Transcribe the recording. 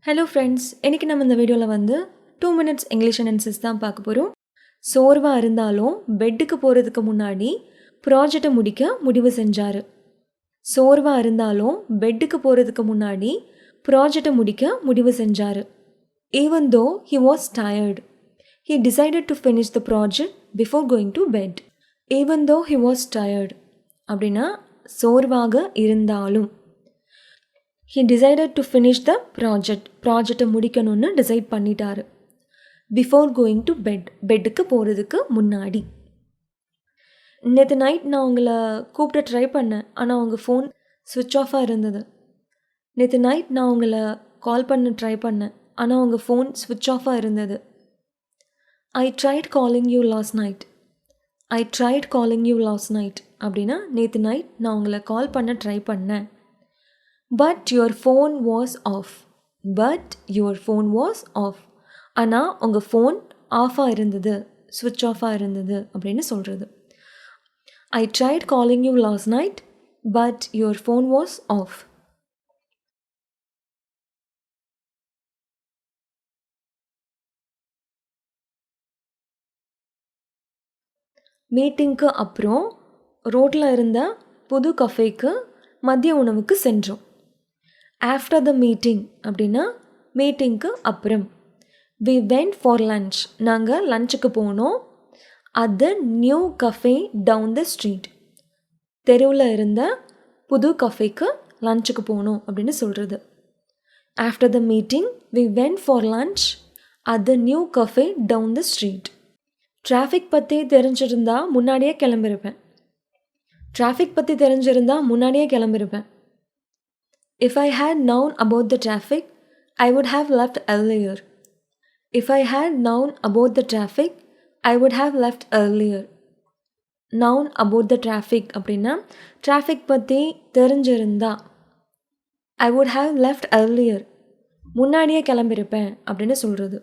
Hello friends, இன்றைக்கி நம்ம இந்த வீடியோவில் 2 minutes இங்கிலீஷ் சென்டென்சஸ் தான் பார்க்க போகிறோம். சோர்வாக இருந்தாலும் பெட்டுக்கு போகிறதுக்கு முன்னாடி ப்ராஜெக்டை முடிக்க முடிவு செஞ்சார். சோர்வாக இருந்தாலும் பெட்டுக்கு போகிறதுக்கு முன்னாடி ப்ராஜெக்டை முடிக்க முடிவு செஞ்சார். Even though he was tired, he decided to finish the project before going to bed. Even though he was tired அப்படின்னா சோர்வாக இருந்தாலும். He decided to finish the project. ப்ராஜெக்டை முடிக்கணும்னு டிசைட் பண்ணிட்டாரு. பிஃபோர் கோயிங் டு பெட்டுக்கு போகிறதுக்கு முன்னாடி. நேற்று நைட் நான் உங்களை கூப்பிட்டு ட்ரை பண்ணேன், ஆனால் உங்கள் ஃபோன் ஸ்விட்ச் ஆஃபாக இருந்தது. நேற்று நைட் நான் உங்களை கால் பண்ண ட்ரை பண்ணேன், ஆனால் உங்கள் ஃபோன் ஸ்விட்ச் ஆஃபாக இருந்தது. I tried calling you last night. I tried calling you last night அப்படின்னா நேற்று நைட் நான் உங்களை கால் பண்ண ட்ரை பண்ணேன். But your phone was off. But your phone was off. ஆனால் உங்கள் ஃபோன் ஆஃபாக இருந்தது, ஸ்விட்ச் ஆஃபாக இருந்தது அப்படின்னு சொல்கிறது. I tried calling you last night, but your phone was off. மீட்டிங்க்கு அப்புறம் ரோட்டில் இருந்த புது கஃபேக்கு மதிய உணவுக்கு சென்றோம். ஆஃப்டர் த மீட்டிங் அப்படின்னா மீட்டிங்க்கு அப்புறம். We went for lunch. நாங்கள் லஞ்சுக்கு போனோம். At the new cafe down the street. தெருவில் இருந்த புது கஃபேக்கு லஞ்சுக்கு போனோம் அப்படின்னு சொல்கிறது. After the meeting we went for lunch at the new cafe down the street. Traffic பற்றி தெரிஞ்சிருந்தா முன்னாடியே கிளம்பிருப்பேன். டிராஃபிக் பற்றி தெரிஞ்சிருந்தா முன்னாடியே கிளம்பிருப்பேன். If I had known about the traffic, I would have left earlier. If I had known about the traffic, I would have left earlier. Known about the traffic அப்படின்னா traffic பற்றி தெரிஞ்சிருந்தா. I would have left earlier. முன்னாடியே கிளம்பியிருப்பேன் அப்படின்னு சொல்கிறது.